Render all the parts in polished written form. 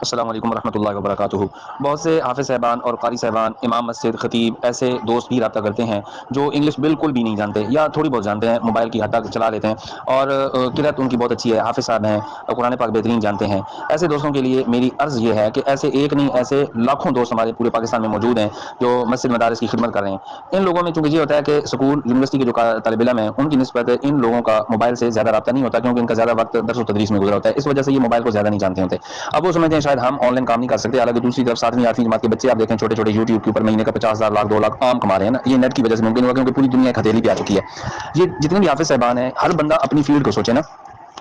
السلام علیکم ورحمۃ اللہ وبرکاتہ۔ بہت سے حافظ صاحبان اور قاری صاحبان، امام مسجد، خطیب، ایسے دوست بھی رابطہ کرتے ہیں جو انگلش بالکل بھی نہیں جانتے یا تھوڑی بہت جانتے ہیں، موبائل کی حد تک چلا لیتے ہیں اور قرأت ان کی بہت اچھی ہے، حافظ صاحب ہیں اور قرآن پاک بہترین جانتے ہیں۔ ایسے دوستوں کے لیے میری عرض یہ ہے کہ ایسے ایک نہیں، ایسے لاکھوں دوست ہمارے پورے پاکستان میں موجود ہیں جو مسجد مدارس کی خدمت کر رہے ہیں۔ ان لوگوں میں چونکہ یہ ہوتا ہے کہ اسکول یونیورسٹی کے جو طالب علم ہیں ان کی نسبت ان لوگوں کا موبائل سے زیادہ رابطہ نہیں ہوتا، کیونکہ ان کا زیادہ وقت درس و تدریس میں گزرا ہوتا ہے، اس وجہ سے یہ موبائل کو زیادہ نہیں جانتے ہوتے۔ اب وہ سمجھتے ہیں شاید ہم آن لائن کام نہیں کر سکتے، حالانکہ دوسری طرف 7ویں 8ویں جماعت کے بچے آپ دیکھیں چھوٹے چھوٹے یوٹیوب کے اوپر مہینے کا 50,000 لاکھ 2 لاکھ عام کما رہے ہیں نا، یہ نیٹ کی وجہ سے ممکن ہوا، کیونکہ پوری دنیا ایک ہتھیلی پہ آ چکی ہے۔ یہ جتنے بھی حافظ صاحبان ہیں، ہر بندہ اپنی فیلڈ کو سوچے نا،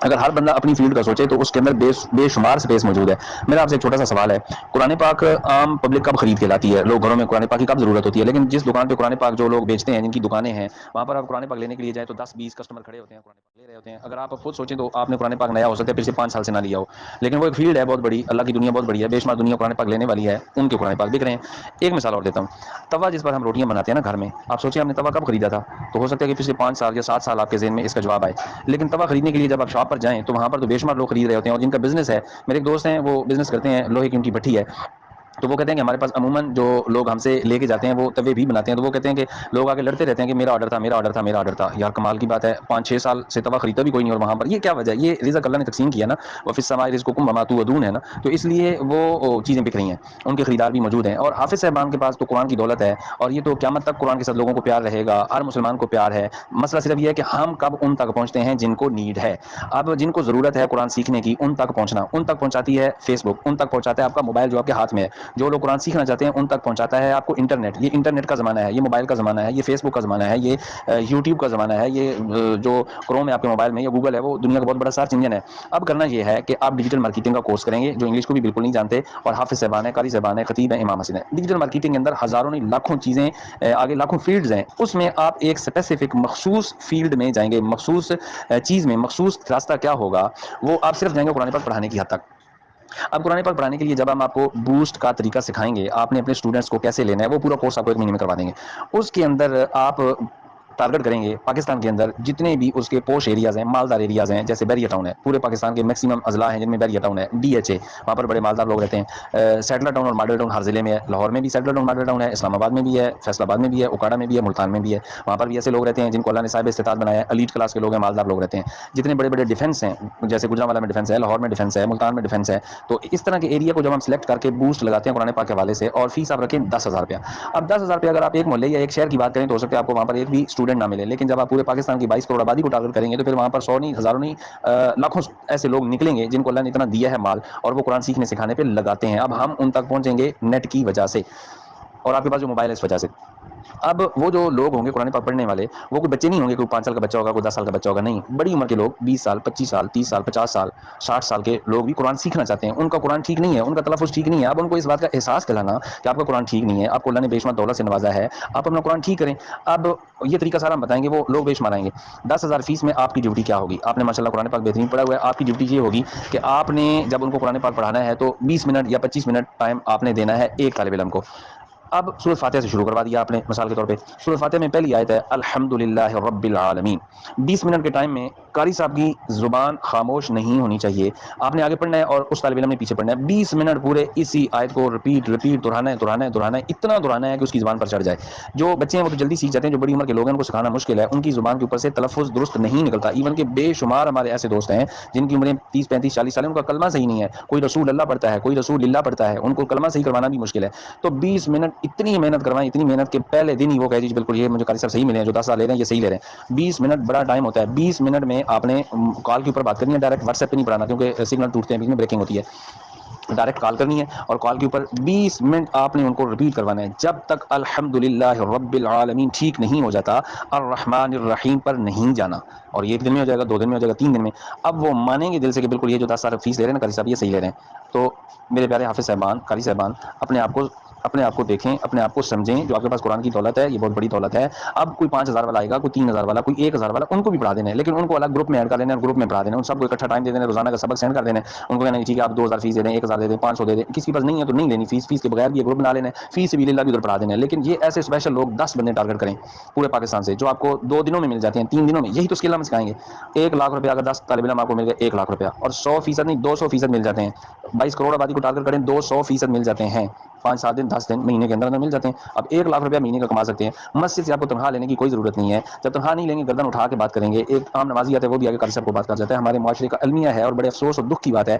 اگر ہر بندہ اپنی فیلڈ کا سوچے تو اس کے اندر بے شمار سپیس موجود ہے۔ میرا آپ سے ایک چھوٹا سا سوال ہے، قرآن پاک عام پبلک کب خرید کے لاتی ہے؟ لوگ گھروں میں قرآن پاک کی کب ضرورت ہوتی ہے؟ لیکن جس دکان پہ قرآن پاک جو لوگ بیچتے ہیں، جن کی دکانیں ہیں، وہاں پر آپ قرآن پاک لینے کے لیے جائیں تو 10 20 کسٹمر کھڑے ہوتے ہیں، قرآن پاک لے رہے ہوتے ہیں۔ اگر آپ خود سوچیں تو آپ نے قرآن پاک نیا ہو سکتا ہے پچھلے 5 سال سے نہ لیا ہو، لیکن وہ ایک فیلڈ ہے بہت بڑی، اللہ کی دنیا بہت بڑی ہے، بے شمار دنیا قرآن پاک لینے والی ہے، ان کے قرآن پاک بک رہے ہیں۔ ایک مثال اور دیتا ہوں، توا جس پر ہم روٹیاں بناتے ہیں نا گھر میں، آپ سوچیں آپ نے توا کب خریدا تھا؟ تو ہو سکتا ہے کہ پچھلے 5 سال یا 7 سال آپ کے ذہن میں اس کا جواب آئے، لیکن توا خریدنے کے لیے جب آپ شاپ پر جائیں تو وہاں پر تو بے شمار لوگ خرید رہے ہوتے ہیں، اور جن کا بزنس ہے، میرے ایک دوست ہیں وہ بزنس کرتے ہیں، لوہے کی ان کی بھٹی ہے، تو وہ کہتے ہیں کہ ہمارے پاس عموماً جو لوگ ہم سے لے کے جاتے ہیں وہ توے بھی بناتے ہیں، تو وہ کہتے ہیں کہ لوگ آگے لڑتے رہتے ہیں کہ میرا آرڈر تھا، میرا آرڈر تھا، میرا آرڈر تھا۔ یار کمال کی بات ہے، 5 6 سال سے توا خریدا بھی کوئی نہیں، اور وہاں پر یہ کیا وجہ ہے؟ یہ رزق اللہ نے تقسیم کیا نا، وفی السماء رزقکم وما توعدون ہے نا، تو اس لیے وہ چیزیں بک رہی ہیں، ان کے خریدار بھی موجود ہیں۔ اور حافظ صاحبان کے پاس تو قرآن کی دولت ہے، اور یہ تو قیامت تک قرآن کے ساتھ لوگوں کو پیار رہے گا، ہر مسلمان کو پیار ہے۔ مسئلہ صرف یہ ہے کہ ہم کب ان تک پہنچتے ہیں جن کو نیڈ ہے۔ اب جن کو ضرورت ہے قرآن سیکھنے کی، ان تک پہنچنا، ان تک پہنچاتی ہے فیس بک، ان تک پہنچاتا ہے آپ کا موبائل جو آپ کے ہاتھ میں ہے۔ جو لوگ قرآن سیکھنا چاہتے ہیں ان تک پہنچاتا ہے آپ کو انٹرنیٹ۔ یہ انٹرنیٹ کا زمانہ ہے، یہ موبائل کا زمانہ ہے، یہ فیس بک کا زمانہ ہے، یہ یوٹیوب کا زمانہ ہے، یہ جو کروم ہے آپ کے موبائل میں، یا گوگل ہے، وہ دنیا کا بہت بڑا سرچ انجن ہے۔ اب کرنا یہ ہے کہ آپ ڈیجیٹل مارکیٹنگ کا کورس کریں گے، جو انگلش کو بھی بالکل نہیں جانتے، اور حافظ صاحبان ہیں، قاری صاحبان ہیں، خطیب ہیں، امام مسجد ہیں۔ ڈیجیٹل مارکیٹنگ کے اندر ہزاروں نہیں لاکھوں چیزیں، آگے لاکھوں فیلڈز ہیں، اس میں آپ ایک اسپیسیفک مخصوص فیلڈ میں جائیں گے، مخصوص چیز میں، مخصوص راستہ کیا ہوگا، وہ آپ صرف جائیں گے قرآن پاک پڑھانے کی حد تک۔ اب قرآن پاک پڑھانے کے لیے جب ہم آپ کو بوسٹ کا طریقہ سکھائیں گے، آپ نے اپنے اسٹوڈنٹس کو کیسے لینا ہے، وہ پورا کورس آپ کو 1 مہینے میں کروا دیں گے۔ اس کے اندر آپ ٹارگٹ کریں گے پاکستان کے اندر جتنے بھی اس کے پوش ایریاز ہیں، مالدار ایریاز ہیں، جیسے بیریا ٹاؤن ہے، پورے پاکستان کے میکسیمم اضلاع ہیں جن میں بیریا ٹاؤن ہے، ڈی ایچ اے، وہاں پر بڑے مالدار لوگ رہتے ہیں۔ سیٹلر ٹاؤن اور ماڈل ٹاؤن ہر ضلع میں ہے، لاہور میں بھی سیٹلر ٹاؤن ماڈل ٹاؤن ہے، اسلام آباد میں بھی ہے، فیصل آباد میں بھی ہے، اوکاڑا میں بھی ہے، ملتان میں بھی ہے، وہاں پر بھی ایسے لوگ رہتے ہیں جن کو اللہ نے صاحب استطاعت بنایا ہے، ایلیٹ کلاس کے لوگ ہیں، مالدار لوگ رہتے ہیں۔ جتنے بڑے بڑے ڈیفینس ہیں، جیسے گجرانوالہ میں ڈیفینس ہے، لاہور میں ڈیفینس ہے، ملتان میں ڈیفینس ہے، تو اس طرح کے ایریا کو جب ہم سلیکٹ کر کے بوسٹ لگاتے ہیں قرآن پاک کے حوالے سے، اور فیس آپ رکھیں 10,000 روپیہ۔ اب 10,000 روپیہ اگر آپ ایک محلے یا ایک شہر کی بات کریں تو ہو سکتا ہے آپ کو وہاں پر ایک بھی اسٹوڈنٹ نہ ملے، لیکن جب آپ پورے پاکستان کی 22 کروڑ آبادی کو ٹارگٹ کریں گے تو پھر وہاں پر 100 نہیں، ہزاروں نہیں، لاکھوں ایسے لوگ نکلیں گے جن کو اللہ نے اتنا دیا ہے مال، اور وہ قرآن سیکھنے سکھانے پہ لگاتے ہیں۔ اب ہم ان تک پہنچیں گے نیٹ کی وجہ سے، اور آپ کے پاس جو موبائل ہے اس وجہ سے۔ اب وہ جو لوگ ہوں گے قرآن پاک پڑھنے والے، وہ کوئی بچے نہیں ہوں گے، کوئی 5 سال کا بچہ ہوگا، کوئی 10 سال کا بچہ ہوگا، نہیں، بڑی عمر کے لوگ، 20 سال 25 سال 30 سال 50 سال 60 سال کے لوگ بھی قرآن سیکھنا چاہتے ہیں۔ ان کا قرآن ٹھیک نہیں ہے، ان کا تلفظ ٹھیک نہیں ہے، اب ان کو اس بات کا احساس دلانا کہ آپ کا قرآن ٹھیک نہیں ہے، آپ کو اللہ نے بے شمار دولت سے نوازا ہے، آپ اپنا قرآن ٹھیک کریں۔ اب یہ طریقہ سارا ہم بتائیں گے، وہ لوگ بے شمار آئیں گے۔ 10,000 فیس میں آپ کی ڈیوٹی کیا ہوگی؟ آپ نے ماشاءاللہ قرآن پاک بہترین پڑھا ہوا ہے، آپ کی ڈیوٹی یہ ہوگی کہ آپ نے جب ان کو قرآن پاک پڑھانا ہے تو 20 منٹ یا 25 منٹ ٹائم آپ نے دینا ہے ایک طالب علم کو۔ اب سورۃ فاتحہ سے شروع کروا دیا آپ نے، مثال کے طور پہ سورۃ فاتحہ میں پہلی آیت ہے الحمدللہ رب العالمین۔ 20 منٹ کے ٹائم میں قاری صاحب کی زبان خاموش نہیں ہونی چاہیے، آپ نے آگے پڑھنا ہے اور اس طالب علم نے پیچھے پڑھنا ہے۔ 20 منٹ پورے اسی آیت کو رپیٹ دہرانا ہے، اتنا دہرانا ہے کہ اس کی زبان پر چڑھ جائے۔ جو بچے ہیں وہ تو جلدی سیکھ جاتے ہیں، جو بڑی عمر کے لوگ ہیں ان کو سکھانا مشکل ہے، ان کی زبان کے اوپر سے تلفظ درست نہیں نکلتا۔ ایون کہ بے شمار ہمارے ایسے دوست ہیں جن کی عمریں 30 35 40 سال ہیں، ان کا کلمہ صحیح نہیں ہے، کوئی رسول اللہ پڑھتا ہے، کوئی رسول اللہ پڑھتا ہے، ان کو کلمہ صحیح کروانا بھی مشکل ہے۔ تو 20 منٹ اتنی محنت کروائیں، اتنی محنت کہ پہلے دن ہی وہ کہہ دیجیے بالکل یہ مجھے قاری صاحب صحیح ملے ہیں، جو 10 سال لے رہے ہیں یہ صحیح لے رہے ہیں۔ 20 منٹ بڑا ٹائم ہوتا ہے، 20 منٹ میں آپ نے کال کے اوپر بات کرنی ہے، ڈائریکٹ واٹس ایپ پہ نہیں پڑھانا کیونکہ سگنل ٹوٹتے ہیں، بیچ میں بریکنگ ہوتی ہے، ڈائریکٹ کال کرنی ہے، اور کال کے اوپر 20 منٹ آپ نے ان کو ریپیٹ کروانا ہے جب تک الحمدللہ رب العالمین ٹھیک نہیں ہو جاتا، الرحمن الرحیم پر نہیں جانا۔ اور یہ 1 دن میں ہو جائے گا، 2 دن میں ہو جائے گا، 3 دن میں۔ اب وہ مانیں گے دل سے کہ بالکل یہ جو 10 سال فیس لے رہے ہیں نا قاری صاحب یہ صحیح لے رہے ہیں۔ تو میرے پیارے حافظ صاحبان، قاری صاحبان، اپنے آپ کو اپنے آپ کو دیکھیں، اپنے آپ کو سمجھیں، جو آپ کے پاس قرآن کی دولت ہے یہ بہت بڑی دولت ہے. اب کوئی 5,000 والا آئے گا، کوئی 3,000 والا، کوئی 1,000 والا، ان کو بھی پڑھا دینا ہے، لیکن ان کو الگ گروپ میں ایڈ کر لینا ہے، گروپ میں پڑھا دینا ہے، ان سب کو اکٹھا ٹائم دے دینا ہے، روزانہ کا سبق سینڈ کر دینا ہے، ان کو کہنا ہے ٹھیک ہے آپ 2,000 فیس دے دیں، 1,000 دے دیں، 500 دے دیں، کسی کے پاس نہیں ہے تو نہیں لینی فیس کے بغیر بھی یہ گروپ بنا لینا ہے، فیس سبیل اللہ بھی ادھر پڑھا دینا ہے. لیکن یہ ایسے اسپیشل لوگ 10 بندے ٹارگٹ کریں پورے پاکستان سے، جو آپ کو 2 دنوں میں مل جاتے ہیں، 3 دنوں میں. یہی تو اسکل ہم سکھائیں گے. 1,00,000 روپیہ اگر 10 طالب علم آپ کو مل گئے، 1,00,000 روپیہ، اور 100% نہیں 200% مل جاتے ہیں. 22 کروڑ آبادی کو ٹارگٹ کریں، 200% مل جاتے ہیں. 5-7 دن 10 دن مہینے کے اندر مل جاتے ہیں. اب 1,00,000 روپیہ مہینے کا کما سکتے ہیں. مسجد سے آپ کو تنخواہ لینے کی کوئی ضرورت نہیں ہے. جب تنخواہ نہیں لیں گے گردن اٹھا کے بات کریں گے. ایک عام نمازی آتے ہیں وہ بھی آگے کر سب کو بات کر جاتا ہے. ہمارے معاشرے کا المیہ ہے اور بڑے افسوس اور دکھ کی بات ہے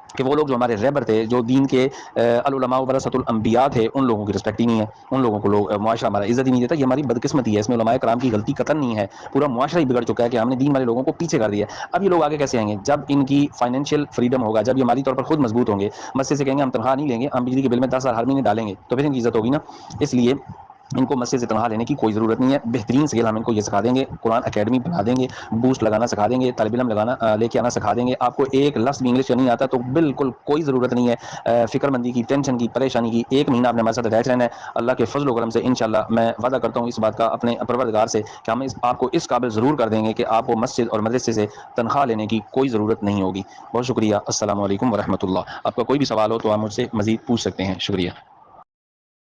کہ وہ لوگ جو ہمارے رہبر تھے، جو دین کے العلماء ورثۃ الانبیاء تھے، ان لوگوں کی رسپیکٹ ہی نہیں ہے. ان لوگوں کو لوگ معاشرہ ہمارا عزت ہی نہیں دیتا. یہ ہماری بدقسمتی ہے، اس میں علماء کرام کی غلطی قطعا نہیں ہے. پورا معاشرہ ہی بگڑ چکا ہے کہ ہم نے دین والے لوگوں کو پیچھے کر دیا. اب یہ لوگ آگے کیسے آئیں گے؟ جب ان کی فائنینشیل فریڈم ہوگا، جب یہ ہماری طور پر خود مضبوط ہوں گے. مسجد سے کہیں گے ہم تنخواہ نہیں لیں گے، ہم بجلی کے بل میں 10,000 ہر مہینے ڈالیں گے، تو پھر ان کی عزت ہوگی نا. اس لیے ان کو مسجد سے تنخواہ لینے کی کوئی ضرورت نہیں ہے. بہترین سکل ہم ان کو یہ سکھا دیں گے، قرآن اکیڈمی بنا دیں گے، بوسٹ لگانا سکھا دیں گے، طالب علم لے کے آنا سکھا دیں گے. آپ کو ایک لفظ بھی انگلش کا نہیں آتا تو بالکل کوئی ضرورت نہیں ہے فکر مندی کی، ٹینشن کی، پریشانی کی. 1 مہینہ آپ نے ہمارے ساتھ اٹیچ رہنا ہے. اللہ کے فضل و کرم سے انشاءاللہ میں وعدہ کرتا ہوں اس بات کا اپنے پروردگار سے کہ ہم آپ کو اس قابل ضرور کر دیں گے کہ آپ کو مسجد اور مدرسے سے تنخواہ لینے کی کوئی ضرورت نہیں ہوگی. بہت شکریہ. السلام علیکم ورحمۃ اللہ. آپ کا کوئی بھی سوال ہو تو آپ مجھ سے مزید پوچھ سکتے ہیں. شکریہ.